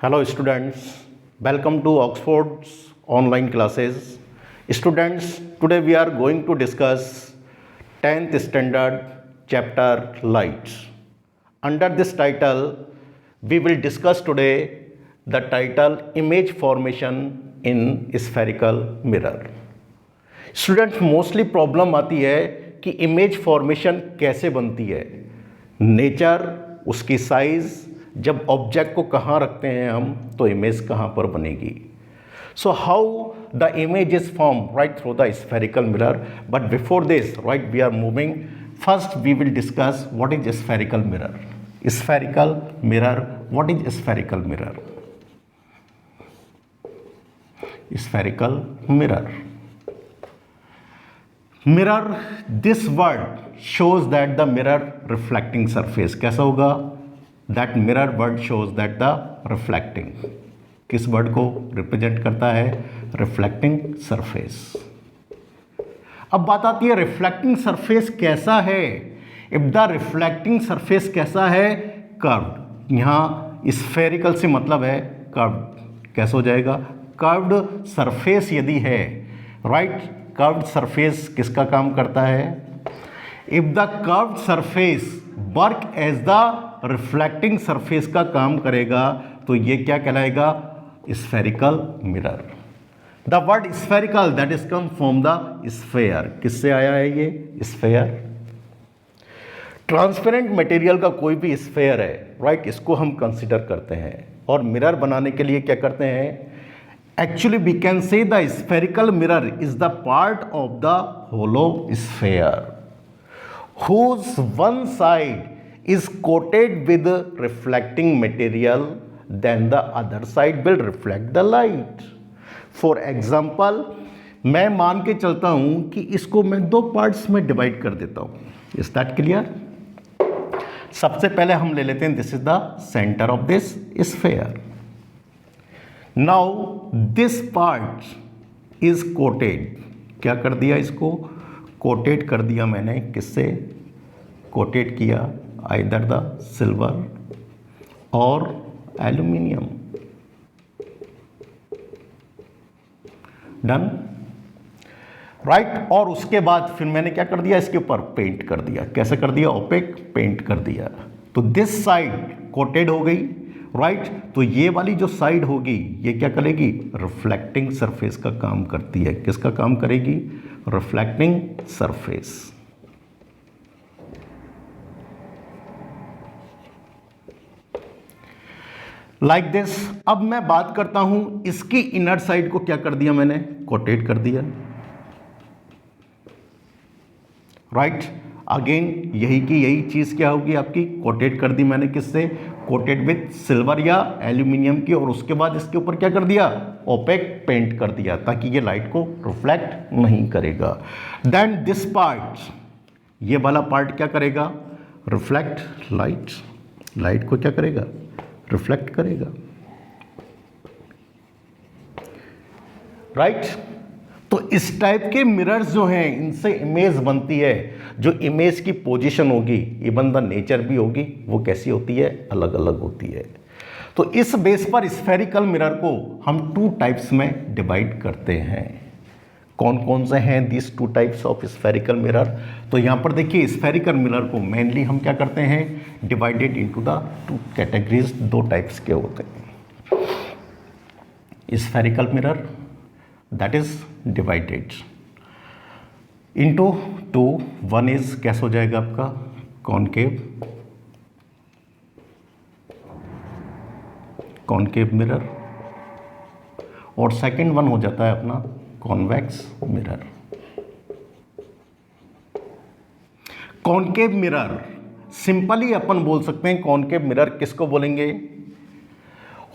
Hello students, welcome to Oxford's online classes. Students, today we are going to discuss 10th standard chapter Lights. Under this title, we will discuss today the title Image Formation in Spherical Mirror. Students mostly problem आती है कि image formation कैसे बनती है, nature, उसकी size, जब object को कहाँ रखते हैं हम तो इमेज कहाँ पर बनेगी. So how the image is form right through the spherical mirror. But before this right we are moving. First we will discuss what is spherical mirror. Spherical mirror, what is spherical mirror? Spherical mirror. Mirror, this word shows that the mirror reflecting surface. कैसा होगा? That mirror word shows that the reflecting, किस word को represent करता है? Reflecting surface. अब बात आती है रिफ्लेक्टिंग सरफेस कैसा है. इफ द रिफ्लेक्टिंग सरफेस कैसा है? कर्व्ड. यहाँ स्फेरिकल से मतलब है कर्व्ड. कैसा हो जाएगा? कर्व्ड सरफेस यदि है, राइट. कर्व्ड सरफेस किसका काम करता है? If the curved surface work as the reflecting surface का काम करेगा तो ये क्या कहलाएगा? Spherical mirror. The word spherical that is come from the sphere. किससे आया है ये? स्फेयर. ट्रांसपेरेंट मटेरियल का कोई भी स्फेयर है, राइट, इसको हम कंसिडर करते हैं और मिरर बनाने के लिए क्या करते हैं? Actually, we can say the spherical mirror is the part of the hollow sphere whose one side is coated with reflecting material, then the other side will reflect the light. For example, मैं मान के चलता हूँ कि इसको मैं दो parts में डिवाइड कर देता हूँ. Is that clear? सबसे पहले हम ले लेते हैं this is the centre of this sphere. Now this part is coated. क्या कर दिया? इसको कोटेड कर दिया मैंने. किससे कोटेड किया? आइदर द सिल्वर और एल्यूमिनियम. Done, right. और उसके बाद फिर मैंने क्या कर दिया? इसके ऊपर पेंट कर दिया. कैसे कर दिया? ओपेक पेंट कर दिया. तो दिस साइड कोटेड हो गई, राइट. तो ये वाली जो साइड होगी ये क्या करेगी? रिफ्लेक्टिंग सरफेस का काम करती है. किसका काम करेगी? Reflecting surface. Like this. अब मैं बात करता हूं इसकी इनर साइड को क्या कर दिया मैंने? कोटेड कर दिया, राइट. अगेन यही की यही चीज क्या होगी आपकी? कोटेड कर दी मैंने. किससे? कोटेड विथ सिल्वर या एल्यूमिनियम की. और उसके बाद इसके ऊपर क्या कर दिया? ओपेक पेंट कर दिया ताकि ये लाइट को रिफ्लेक्ट नहीं करेगा. देन दिस पार्ट, ये वाला पार्ट क्या करेगा? Reflect light. लाइट को क्या करेगा? रिफ्लेक्ट करेगा, राइट. तो इस टाइप के मिरर्स जो हैं इनसे इमेज बनती है. जो इमेज की पोजीशन होगी, इवन द नेचर भी होगी, वो कैसी होती है? अलग अलग होती है. तो इस बेस पर स्फेरिकल मिरर को हम टू टाइप्स में डिवाइड करते हैं. कौन कौन से हैं this two types of spherical mirror? तो यहाँ पर देखिए स्फेरिकल मिरर को मेनली हम क्या करते हैं? Divided into the two categories. दो टाइप्स के होते हैं. Spherical mirror that is divided into two. One is कैसे हो जाएगा आपका? Concave mirror. और सेकंड वन हो जाता है अपना convex mirror. Concave mirror simply अपन बोल सकते हैं कॉनकेव मिरर किसको बोलेंगे?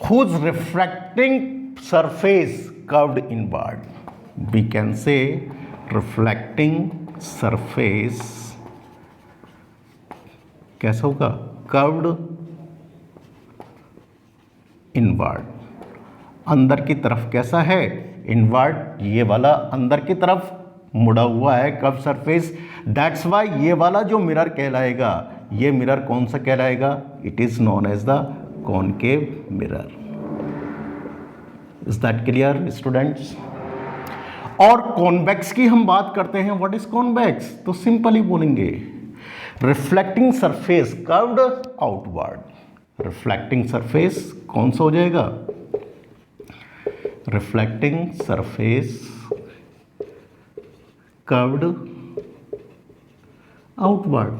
whose refracting surface curved inward. We can say reflecting surface कैसा होगा? curved inward. अंदर की तरफ कैसा है? inward. ये वाला अंदर की तरफ मुड़ा हुआ है कर्व सरफेस. दैट्स वाई ये वाला जो मिरर कहलाएगा, ये मिरर कौन सा कहलाएगा? It is known as the concave mirror. Is that clear students? और कॉन्वेक्स की हम बात करते हैं, व्हाट इज कॉन्वेक्स? तो सिंपली बोलेंगे reflecting surface curved outward. Reflecting surface कौन सा हो जाएगा? Reflecting surface curved outward.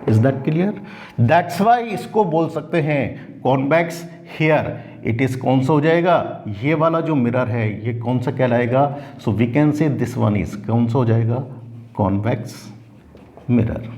Is that clear? That's why इसको बोल सकते हैं कॉन्वेक्स हेयर। इट इज कौन सा हो जाएगा? ये वाला जो मिरर है ये कौन सा कहलाएगा? So we can say this one is कौन सा हो जाएगा? Convex mirror.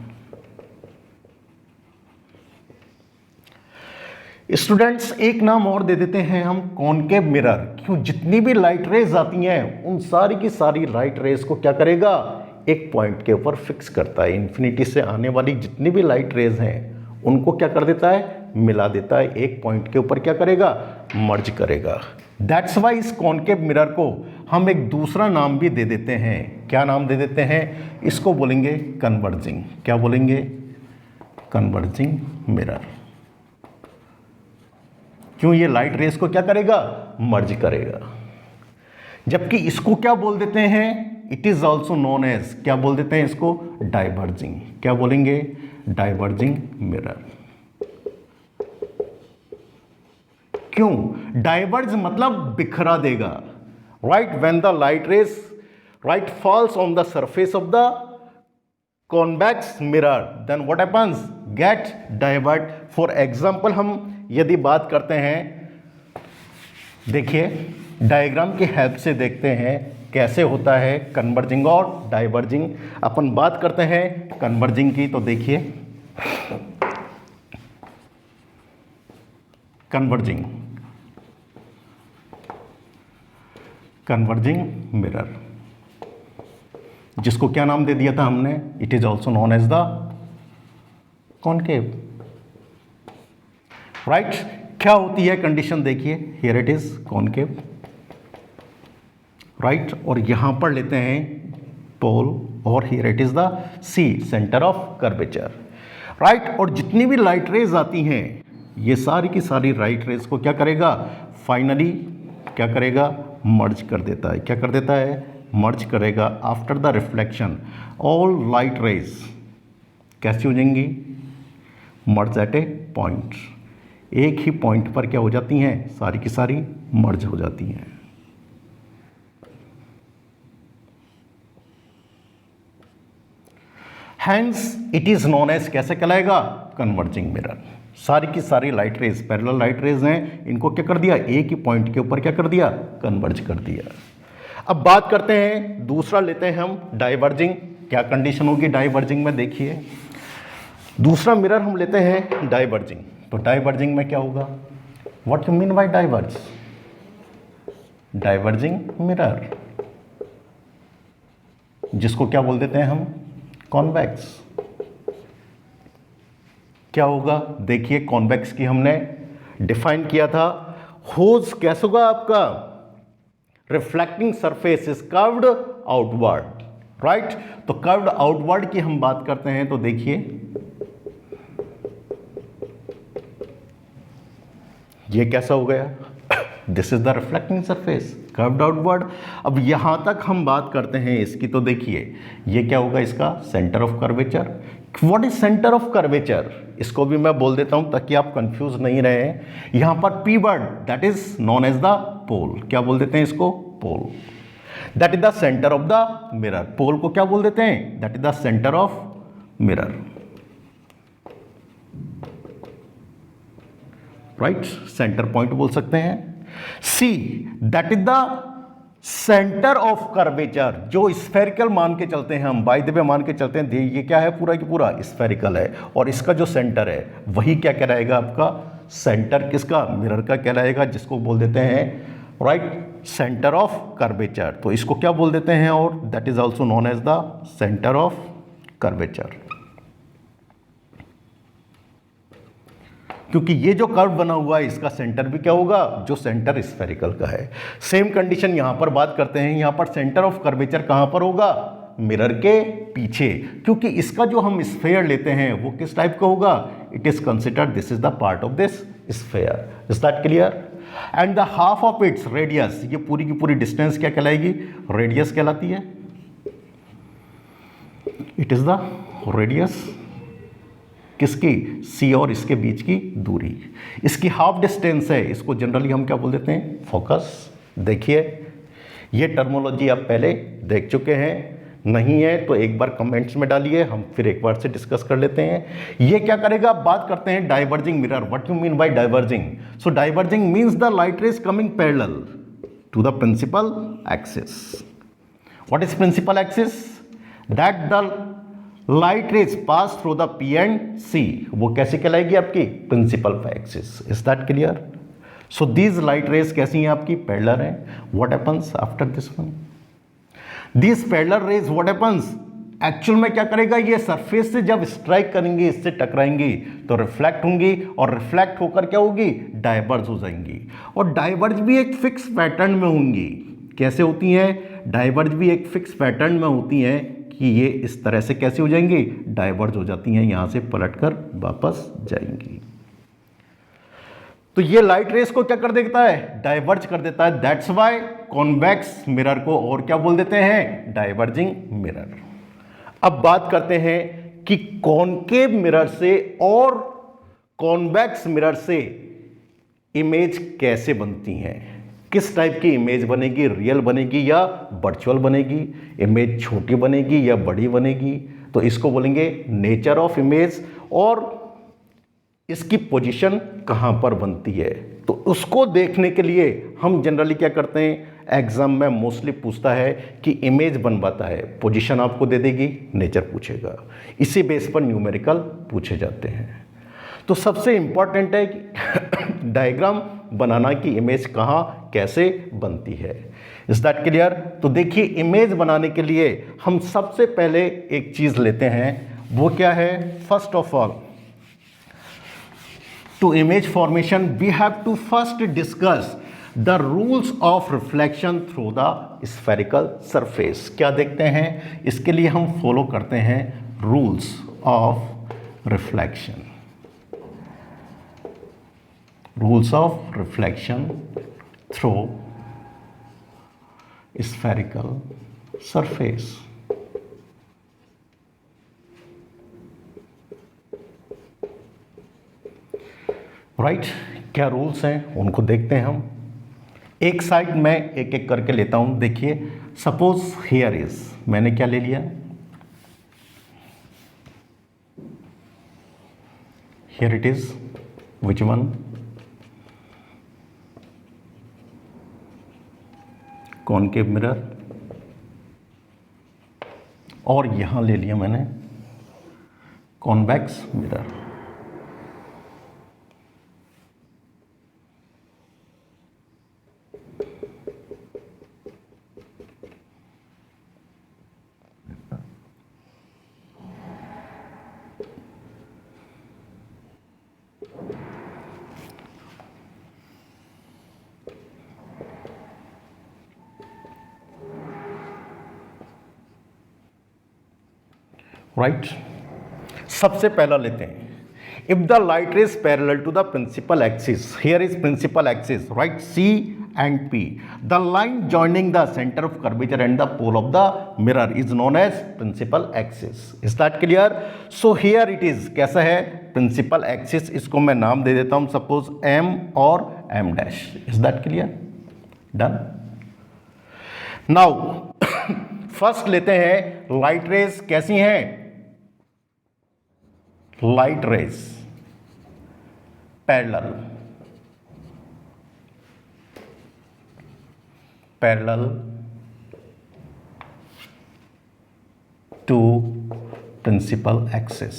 स्टूडेंट्स एक नाम और दे देते हैं हम, कॉनकेव मिरर। क्यों? जितनी भी लाइट रेज आती हैं उन सारी की सारी लाइट रेज को क्या करेगा? एक पॉइंट के ऊपर फिक्स करता है। इन्फिनिटी से आने वाली जितनी भी लाइट रेज हैं उनको क्या कर देता है? मिला देता है, एक पॉइंट के ऊपर क्या करेगा? मर्ज करेगा। दैट्स वाई इस कॉनकेव मिरर को हम एक दूसरा नाम भी दे देते हैं। क्या नाम दे देते हैं? इसको बोलेंगे कन्वर्जिंग। क्या बोलेंगे? Converging mirror. क्यों? ये लाइट रेस को क्या करेगा? मर्ज करेगा। जबकि इसको क्या बोल देते हैं? It is also known as, क्या बोल देते हैं इसको? डाइवर्जिंग। क्या बोलेंगे? Diverging mirror. क्यों? डाइवर्ज मतलब बिखरा देगा। Right? When the light rays right falls on the surface of the convex mirror then what happens? Get divert. For example हम यदि बात करते हैं, देखिए डायग्राम की हेल्प से देखते हैं कैसे होता है कन्वर्जिंग और डाइवर्जिंग। अपन बात करते हैं कन्वर्जिंग की, तो देखिए कन्वर्जिंग मिरर, जिसको क्या नाम दे दिया था हमने? It is also known as the concave. Right? क्या होती है कंडीशन? देखिए here it is concave. Right? और यहां पर लेते हैं पोल और here it is the C, centre of curvature. Right? और जितनी भी लाइट रेज आती हैं ये सारी की सारी लाइट रेज को क्या करेगा? फाइनली क्या करेगा? मर्ज कर देता है। क्या कर देता है? मर्ज करेगा। After the reflection all light rays कैसी हो जाएंगी? मर्ज एट ए पॉइंट। एक ही पॉइंट पर क्या हो जाती हैं? सारी की सारी मर्ज हो जाती हैं। Hence it is known as, कैसे कहलाएगा? Converging mirror. सारी की सारी light rays parallel light rays हैं, इनको क्या कर दिया? एक ही पॉइंट के ऊपर क्या कर दिया? कन्वर्ज कर दिया। अब बात करते हैं दूसरा लेते हैं हम डाइवर्जिंग। क्या कंडीशन होगी डाइवर्जिंग में? देखिए दूसरा मिरर हम लेते हैं डाइवर्जिंग। तो डाइवर्जिंग में क्या होगा? What you mean bye diverge? Diverging mirror, जिसको क्या बोल देते हैं हम? कॉन्वेक्स। क्या होगा? देखिए कॉन्वेक्स की हमने डिफाइन किया था, होज कैसे होगा आपका? Reflecting surface is curved outward. Right? तो कर्व्ड आउटवर्ड की हम बात करते हैं, तो देखिए ये कैसा हो गया? This is the reflecting surface curved outward. अब यहां तक हम बात करते हैं इसकी, तो देखिए ये क्या होगा? इसका centre of curvature. What is centre of curvature? इसको भी मैं बोल देता हूं ताकि आप कंफ्यूज नहीं रहे। यहां पर P word that is known as the pole. क्या बोल देते हैं इसको? Pole. That is the centre of the mirror. Pole को क्या बोल देते हैं? That is the centre of mirror. Right? Centre point बोल सकते हैं। C that is the centre of curvature, जो स्फेरिकल मान के चलते हैं हम, बाय द वे मान के चलते हैं ये क्या है? पूरा की पूरा स्फेरिकल है, और इसका जो सेंटर है वही क्या कहलाएगा आपका? सेंटर किसका? मिरर का कहलाएगा, जिसको बोल देते हैं राइट सेंटर ऑफ कर्वेचर। तो इसको क्या बोल देते हैं? और that is also known as the centre of curvature. क्योंकि ये जो कर्व बना हुआ है इसका सेंटर भी क्या होगा? जो सेंटर स्फेरिकल का है। सेम कंडीशन यहां पर बात करते हैं, यहां पर सेंटर ऑफ कर्वेचर कहां पर होगा? मिरर के पीछे। क्योंकि इसका जो हम स्फेयर लेते हैं वो किस टाइप का होगा? It is considered this is the part of this sphere. Is that clear? And the half of its radius, ये पूरी की पूरी डिस्टेंस क्या कहलाएगी? रेडियस कहलाती है। इट इज द रेडियस किसकी? सी और इसके बीच की दूरी। इसकी हाफ डिस्टेंस है, इसको जनरली हम क्या बोल देते हैं? फोकस। देखिए ये टर्मोलॉजी आप पहले देख चुके हैं, नहीं है तो एक बार कमेंट्स में डालिए, हम फिर एक बार से डिस्कस कर लेते हैं। ये क्या करेगा? बात करते हैं diverging mirror. What you mean by diverging? So diverging means the light rays coming parallel to the principal axis. What is principal axis? That the light rays pass through the P and C. वो कैसी कहलाएगी? आपकी principal axis. Is that clear? So these light rays कैसी हैं? आपकी parallel हैं। What happens after this one? These parallel rays what happens? Actual में क्या करेगा? ये सरफेस से जब स्ट्राइक करेंगी, इससे टकराएंगी तो रिफ्लेक्ट होंगी, और रिफ्लेक्ट होकर क्या होगी? डाइवर्ज हो जाएंगी। और डाइवर्ज भी एक फिक्स पैटर्न में होंगी। कैसे होती हैं? डाइवर्ज भी एक फिक्स पैटर्न में होती हैं कि ये इस तरह से कैसे हो जाएंगी? डाइवर्ज हो जाती हैं, यहां से पलटकर वापस जाएंगी। तो ये लाइट रेस को क्या कर देता है? डाइवर्ज कर देता है। दैट्स वाई कॉन्वेक्स मिरर को और क्या बोल देते हैं? Diverging mirror. अब बात करते हैं कि कॉनकेव मिरर से और कॉन्वेक्स मिरर से इमेज कैसे बनती हैं, किस टाइप की इमेज बनेगी? रियल बनेगी या वर्चुअल बनेगी? इमेज छोटी बनेगी या बड़ी बनेगी? तो इसको बोलेंगे नेचर ऑफ इमेज, और इसकी पोजीशन कहाँ पर बनती है। तो उसको देखने के लिए हम जनरली क्या करते हैं? एग्जाम में मोस्टली पूछता है कि इमेज बनवाता है, पोजीशन आपको दे देगी, नेचर पूछेगा, इसी बेस पर न्यूमेरिकल पूछे जाते हैं। तो सबसे इंपॉर्टेंट है कि डायग्राम बनाना कि इमेज कहाँ कैसे बनती है। Is that clear? तो देखिए इमेज बनाने के लिए हम सबसे पहले एक चीज़ लेते हैं, वो क्या है? First of all, to image formation we have to first discuss the rules of reflection through the spherical surface। क्या देखते हैं? इसके लिए हम फॉलो करते हैं rules of reflection। rules of reflection through spherical surface। Right क्या रूल्स हैं उनको देखते हैं हम। एक साइड में एक एक करके लेता हूं। देखिए सपोज हियर इज, मैंने क्या ले लिया? Here it is, which one? Concave mirror. और यहां ले लिया मैंने कॉन्वेक्स मिरर। राइट सबसे पहला लेते हैं, if the light rays parallel to the principal axis, here is principal axis, right, C and P, the line joining the centre of curvature and the pole of the mirror is known as principal axis. Is that clear? So here it is कैसा है? Principal axis. इसको मैं नाम दे देता हूं suppose M और M dash. Is that clear? Done. Now first लेते हैं लाइट रेज कैसी हैं? Light rays parallel to principal axis.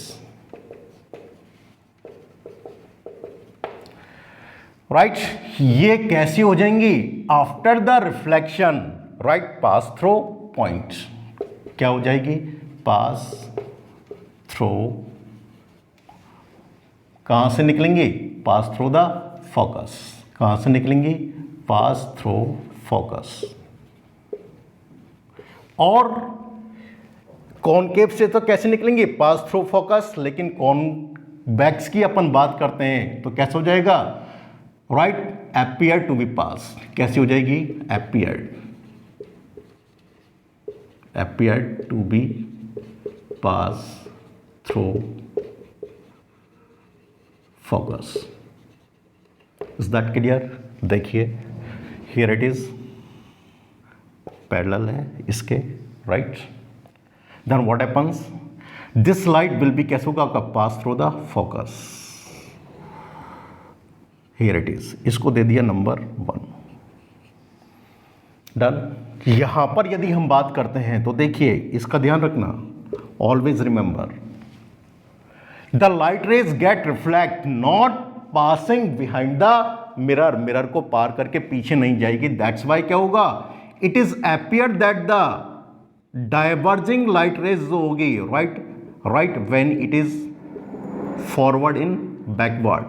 Right ये कैसी हो जाएंगी? After the reflection, right, pass through point. क्या हो जाएगी? पास थ्रू, कहां से निकलेंगी? Pass through the focus. कहां से निकलेंगी? Pass through focus. और कॉनकेव से तो कैसे निकलेंगी? Pass through focus. लेकिन बैक्स की अपन बात करते हैं तो कैसे हो जाएगा, right, appear to be pass, कैसी हो जाएगी, appear to be pass through focus. Is that clear? देखिए हियर इट इज, पैरेलल है इसके, right. Then what happens, this light will be कैसे होगा आपका, pass through the focus. Here it is, इसको दे दिया नंबर 1। डन। यहां पर यदि हम बात करते हैं तो देखिए इसका ध्यान रखना, always remember the light rays get reflect not passing behind the mirror, mirror को पार करके पीछे नहीं जाएगी। दैट्स वाई क्या होगा, it is appear that the diverging light rays जो होगी, right when it is forward in backward,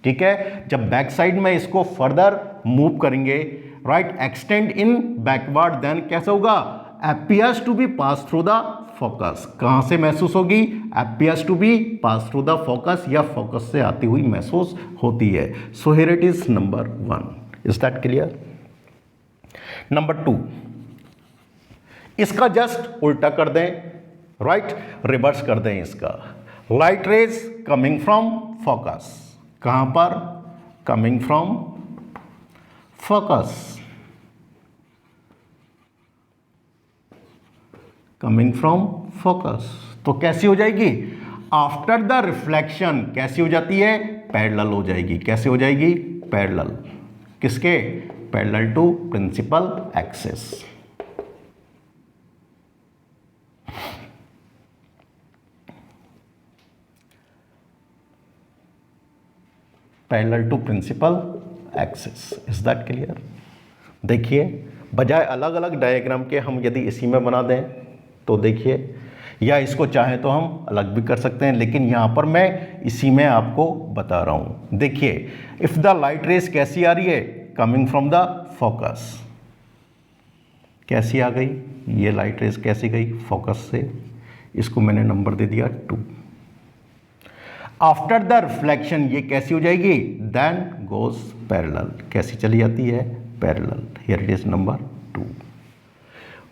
ठीक है, जब बैक साइड में इसको फर्दर मूव करेंगे, right, extend in backward, then कैसे होगा, appears to be pass through the focus. कहां से महसूस होगी, appears to be pass through the focus, या फोकस से आती हुई महसूस होती है। So here it is number 1। Is that clear? Number 2, इसका जस्ट उल्टा कर दें, राइट, रिवर्स कर दें इसका। Light rays coming from focus, कहां पर, coming from focus, coming from focus, तो कैसी हो जाएगी, आफ्टर द रिफ्लेक्शन कैसी हो जाती है, पैरेलल हो जाएगी। कैसे हो जाएगी, पैरेलल, किसके, parallel to principal axis. Parallel to principal axis. Is that clear? देखिए बजाय अलग अलग डायग्राम के हम यदि इसी में बना दें तो देखिए, या इसको चाहें तो हम अलग भी कर सकते हैं, लेकिन यहाँ पर मैं इसी में आपको बता रहा हूँ। देखिए इफ़ द लाइट रेस कैसी आ रही है, कमिंग फ्रॉम द फोकस, कैसी आ गई, ये लाइट रेस कैसी गई, फोकस से, इसको मैंने नंबर दे दिया 2। आफ्टर द रिफ्लेक्शन ये कैसी हो जाएगी, देन गोज पैरेलल, कैसी चली जाती है, parallel. Here it is number 2,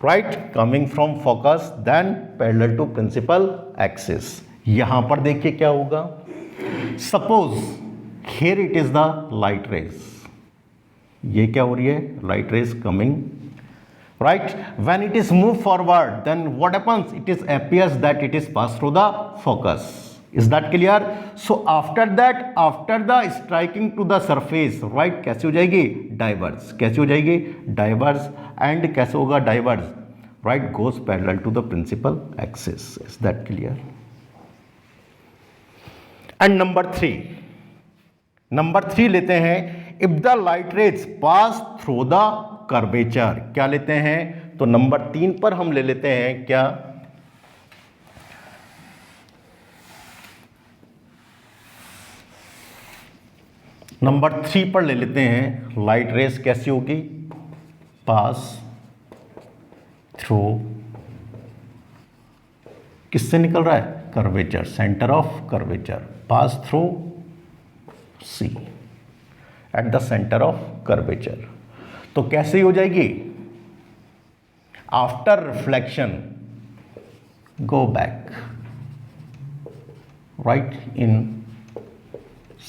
right, coming from focus then parallel to principal axis. यहां पर देखिए क्या होगा, suppose here it is the light rays, ये क्या हो रही है, light rays coming, right, when it is moved forward then what happens, it is appears that it is passed through the focus. Is that clear? So after that, after the striking to the surface, right, कैसे हो जाएगी, diverge, कैसे हो जाएगी, diverge, and कैसे होगा, diverge, right, goes parallel to the principal axis. Is that clear? And number 3 लेते हैं, if the light rays pass through the curvature, क्या लेते हैं, तो नंबर 3 पर हम ले लेते हैं क्या, नंबर 3 पर ले लेते हैं, लाइट रेस कैसी होगी, पास थ्रू, किससे निकल रहा है, curvature, centre of curvature, pass through C, at the centre of curvature. तो कैसे हो जाएगी, after reflection go back, right, in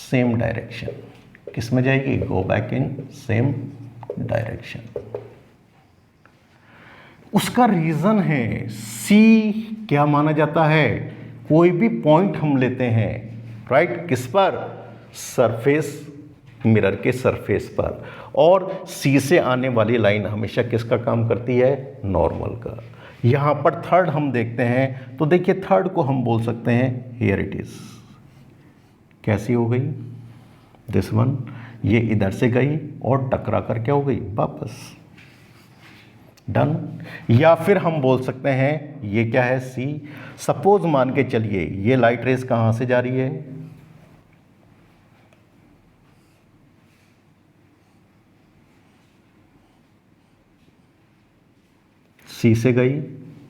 same direction, किस में जाएगी, go back in same direction. उसका रीजन है, सी क्या माना जाता है, कोई भी पॉइंट हम लेते हैं, राइट, किस पर, सरफेस, मिरर के सरफेस पर, और सी से आने वाली लाइन हमेशा किसका काम करती है, नॉर्मल का। यहाँ पर थर्ड हम देखते हैं तो देखिए थर्ड को हम बोल सकते हैं, हियर इट इज, कैसी हो गई, दिस वन, ये इधर से गई और टकरा कर क्या हो गई, वापस, डन। या फिर हम बोल सकते हैं ये क्या है, सी। सपोज मान के चलिए ये लाइट रेस कहाँ से जा रही है, सी से गई,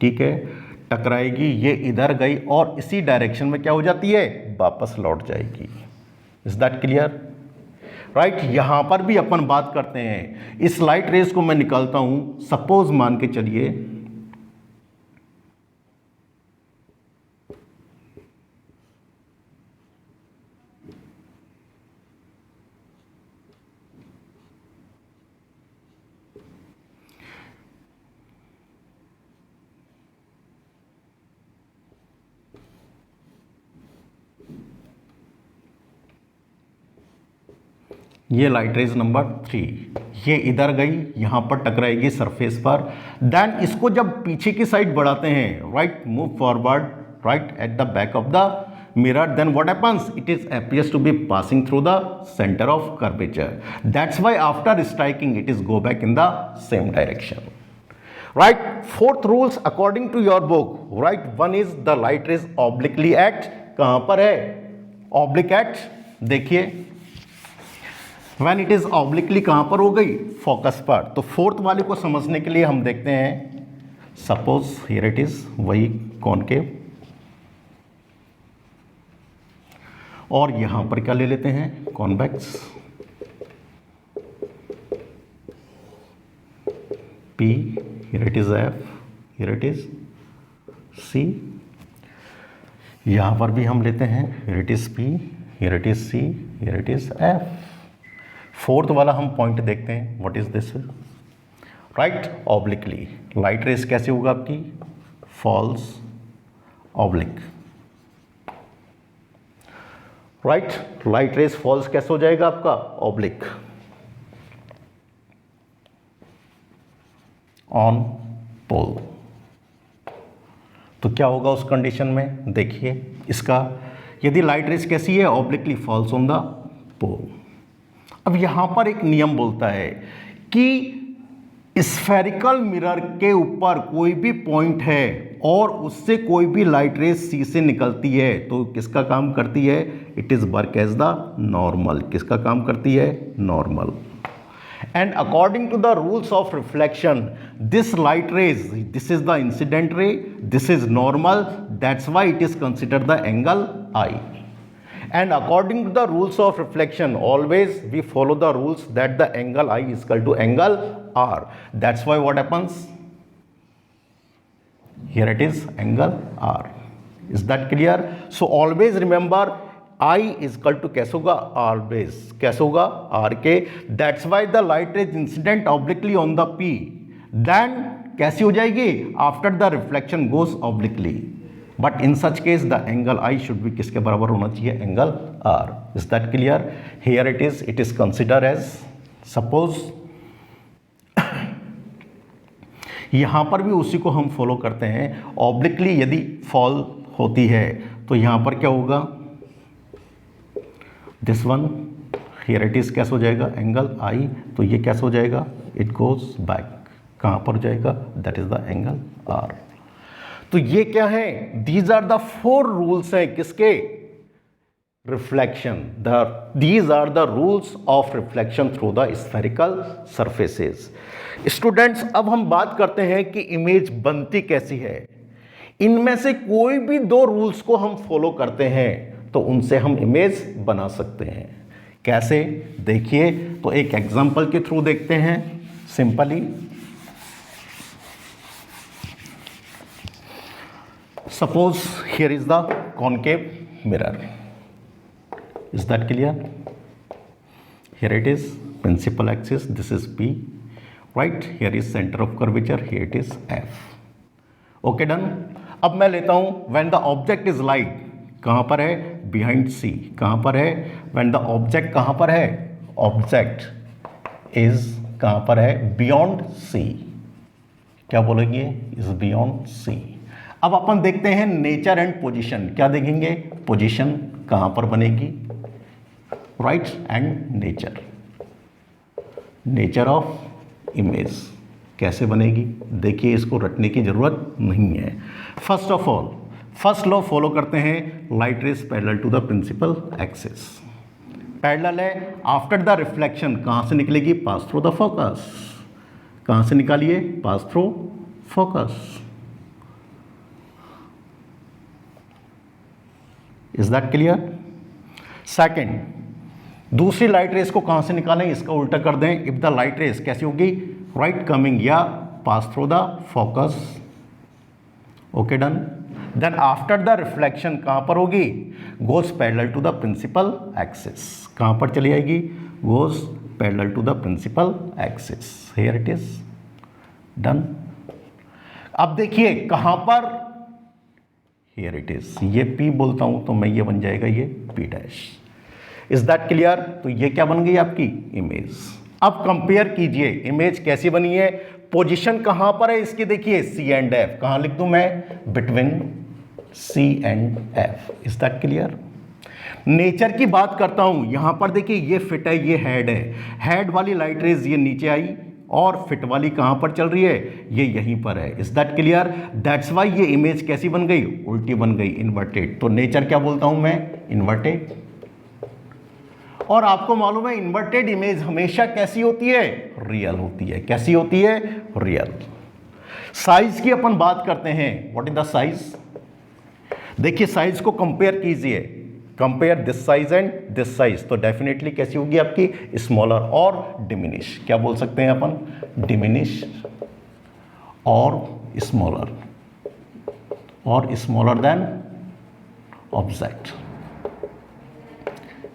ठीक है, टकराएगी, ये इधर गई और इसी डायरेक्शन में क्या हो जाती है, वापस लौट जाएगी। Is that clear? राइट, यहां पर भी अपन बात करते हैं, इस लाइट रेस को मैं निकालता हूं, सपोज मान के चलिए ये लाइट रेज नंबर 3, ये इधर गई, यहां पर टकराएगी सरफेस पर, देन इसको जब पीछे की साइड बढ़ाते हैं, right, move forward, right, at the back of the mirror, then what happens, it is appears to be passing through the center of curvature. That's why after striking it is go back in the same direction. Right, fourth rules according to your book, right, one is the light rays obliquely act, कहां पर है, oblique act, देखिए when it is obliquely कहां पर हो गई, focus पर। तो फोर्थ वाले को समझने के लिए हम देखते हैं, सपोज हियर इट इज, वही कॉनकेव, और यहां पर क्या ले लेते हैं, convex, P, here it is F, here it is C, यहां पर भी हम लेते हैं, here it is P, here it is C, here it is F। Fourth वाला हम पॉइंट देखते हैं, what is this, right, obliquely, light rays कैसे होगा आपकी, falls oblique, right, light rays falls कैसे हो जाएगा आपका, ऑब्लिक, ऑन पोल। तो क्या होगा उस कंडीशन में, देखिए इसका, यदि लाइट रेस कैसी है, ऑब्लिकली फॉल्स ऑन द पोल। अब यहां पर एक नियम बोलता है कि स्फेरिकल मिरर के ऊपर कोई भी पॉइंट है और उससे कोई भी लाइट रेस सी से निकलती है तो किसका काम करती है, it is work as the normal, किसका काम करती है, normal. And according to the rules of reflection, this light rays, this is the incident ray, this is normal, that's why it is considered the angle I. And according to the rules of reflection, always we follow the rules that the angle I is equal to angle R. That's why what happens? Here it is angle R. Is that clear? So always remember I is equal to कैसे होगा, always कैसे होगा, R के। That's why the light is incident obliquely on the P. Then कैसी हो जाएगी, after the reflection goes obliquely. But in such case the angle I should be किसके बराबर होना चाहिए, angle R. Is that clear? Here it is consider as, suppose यहां पर भी उसी को हम फॉलो करते हैं, ऑब्लिकली यदि फॉल होती है तो यहां पर क्या होगा, this one, here it is कैसे हो जाएगा, एंगल आई, तो ये कैसे हो जाएगा, इट गोज बैक, कहां पर जाएगा, that is the angle R. तो ये क्या है, दीज आर द 4 रूल्स हैं किसके, reflection, these are the rules of reflection through the spherical surfaces. Students, अब हम बात करते हैं कि इमेज बनती कैसी है। इनमें से कोई भी 2 रूल्स को हम फॉलो करते हैं तो उनसे हम इमेज बना सकते हैं। कैसे, देखिए, तो एक एग्जांपल के थ्रू देखते हैं, simply. Suppose here is the concave mirror. Is that clear? Here it is principal axis, this is P, right? Here is center of curvature, here it is F. Okay, done? अब मैं लेता हूं when the object is light, कहां पर है, behind C, कहां पर है, when the object कहां पर है, object is कहां पर है, beyond C, क्या बोलेंगे, is beyond C। अब अपन देखते हैं नेचर एंड पोजीशन, क्या देखेंगे, पोजीशन कहां पर बनेगी, right, and nature, nature of image कैसे बनेगी, देखिए इसको रटने की जरूरत नहीं है। First of all, first law follow करते हैं, light rays parallel to the principal axis, parallel है, आफ्टर द रिफ्लेक्शन कहां से निकलेगी, पास थ्रू द फोकस, कहां से निकालिए, पास through focus, is that clear? Second, दूसरी लाइट रेस को कहां से निकालें, इसका उल्टा कर दें। इफ द लाइट रेस कैसी होगी, राइट कमिंग या pass through the focus, okay done. Then after the reflection कहां पर होगी, goes parallel to the principal axis, कहां पर चली आएगी, goes parallel to the principal axis, here it is done. अब देखिए कहां पर, हियर इट इज, ये P बोलता हूं तो मैं ये बन जाएगा ये P dash, is that clear? तो ये क्या बन गई आपकी इमेज। अब कंपेयर कीजिए इमेज कैसी बनी है, पोजीशन कहां पर है इसकी, देखिए C एंड F, कहां लिख दूं मैं, between C and F, is that clear? Nature की बात करता हूं, यहां पर देखिए ये फिट है, ये हेड है, हेड वाली लाइट रेज ये नीचे आई और फिट वाली कहां पर चल रही है, ये यहीं पर है, is that clear? That's Y ये इमेज कैसी बन गई, उल्टी बन गई, इन्वर्टेड। तो नेचर क्या बोलता हूं मैं, इन्वर्टेड। और आपको मालूम है इन्वर्टेड इमेज हमेशा कैसी होती है, रियल होती है। कैसी होती है, रियल। साइज की अपन बात करते हैं, व्हाट इज द साइज, देखिए साइज को कंपेयर कीजिए, compare this size and this size, तो डेफिनेटली कैसी होगी आपकी, स्मॉलर और डिमिनिश, क्या बोल सकते हैं अपन, डिमिनिश और smaller than object,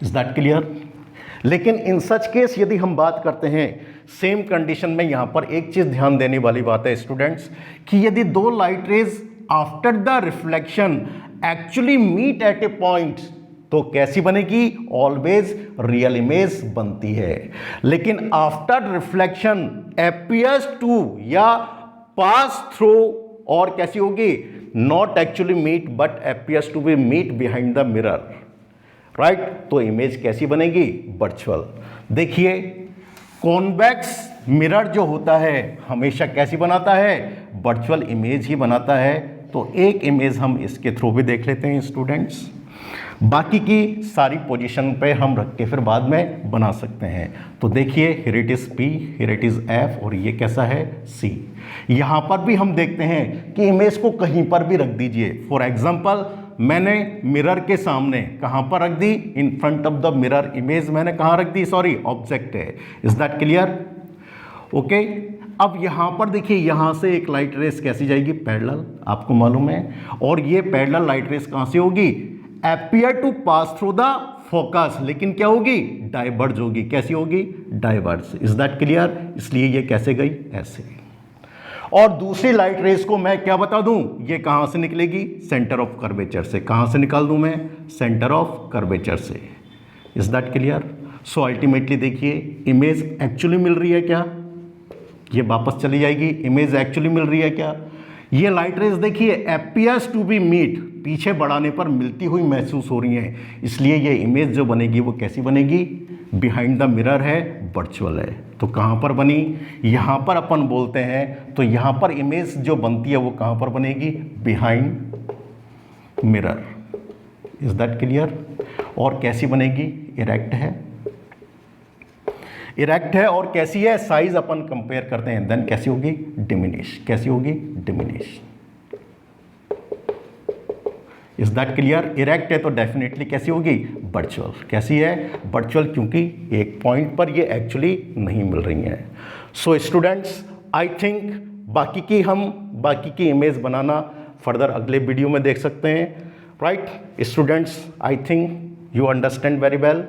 is that clear? लेकिन इन सच केस यदि हम बात करते हैं सेम कंडीशन में, यहां पर एक चीज ध्यान देने वाली बात है स्टूडेंट्स, कि यदि दो light rays after the reflection actually meet at a point, तो कैसी बनेगी, ऑलवेज रियल इमेज बनती है। लेकिन आफ्टर रिफ्लेक्शन अपीयर्स टू या पास थ्रू, और कैसी होगी, not actually meet but appears to be meet behind the mirror, right? तो इमेज कैसी बनेगी, वर्चुअल। देखिए कॉन्वेक्स मिरर जो होता है हमेशा कैसी बनाता है, वर्चुअल इमेज ही बनाता है। तो एक इमेज हम इसके थ्रू भी देख लेते हैं स्टूडेंट्स, बाकी की सारी पोजीशन पे हम रख के फिर बाद में बना सकते हैं। तो देखिए here it is P, here it is F और ये कैसा है C। यहाँ पर भी हम देखते हैं कि इमेज को कहीं पर भी रख दीजिए। फॉर एग्जाम्पल मैंने मिरर के सामने कहाँ पर रख दी, in front of the mirror, image मैंने कहाँ रख दी, सॉरी ऑब्जेक्ट है, इज दैट क्लियर? ओके। अब यहाँ पर देखिए यहाँ से एक लाइट रेस कैसी जाएगी, पैरेलल, आपको मालूम है, और ये पैरेलल लाइट रेस कहाँ से होगी, appear to pass through the focus, लेकिन क्या होगी, डाइवर्ज होगी। कैसी होगी, डाइवर्ज, इज दैट क्लियर? इसलिए ये कैसे गई, ऐसे। और दूसरी लाइट रेस को मैं क्या बता दूं, ये कहां से निकलेगी, सेंटर ऑफ कर्वेचर से। कहां से निकाल दूं मैं, सेंटर ऑफ कर्वेचर से, is that clear? So ultimately देखिए इमेज एक्चुअली मिल रही है क्या, ये वापस चली जाएगी, इमेज एक्चुअली मिल रही है क्या, ये लाइट रेस देखिए अपीयर्स टू बी मीट, पीछे बढ़ाने पर मिलती हुई महसूस हो रही है, इसलिए ये इमेज जो बनेगी वो कैसी बनेगी, बिहाइंड द मिरर है, वर्चुअल है। तो कहाँ पर बनी, यहाँ पर अपन बोलते हैं, तो यहाँ पर इमेज जो बनती है वो कहाँ पर बनेगी, behind mirror, is that clear? और कैसी बनेगी, इरेक्ट है, इरेक्ट है और कैसी है, साइज अपन कंपेयर करते हैं, देन कैसी होगी, डिमिनिश, कैसी होगी, diminish, is that clear? Erect है तो डेफिनेटली कैसी होगी, वर्चुअल। कैसी है, वर्चुअल, क्योंकि एक पॉइंट पर ये एक्चुअली नहीं मिल रही हैं। सो स्टूडेंट्स आई थिंक बाकी की इमेज बनाना फर्दर अगले वीडियो में देख सकते हैं, right? Students I think you understand very well.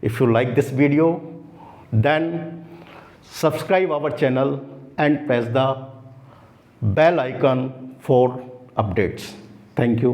If you like this video then subscribe our channel and press the bell icon for updates. Thank you.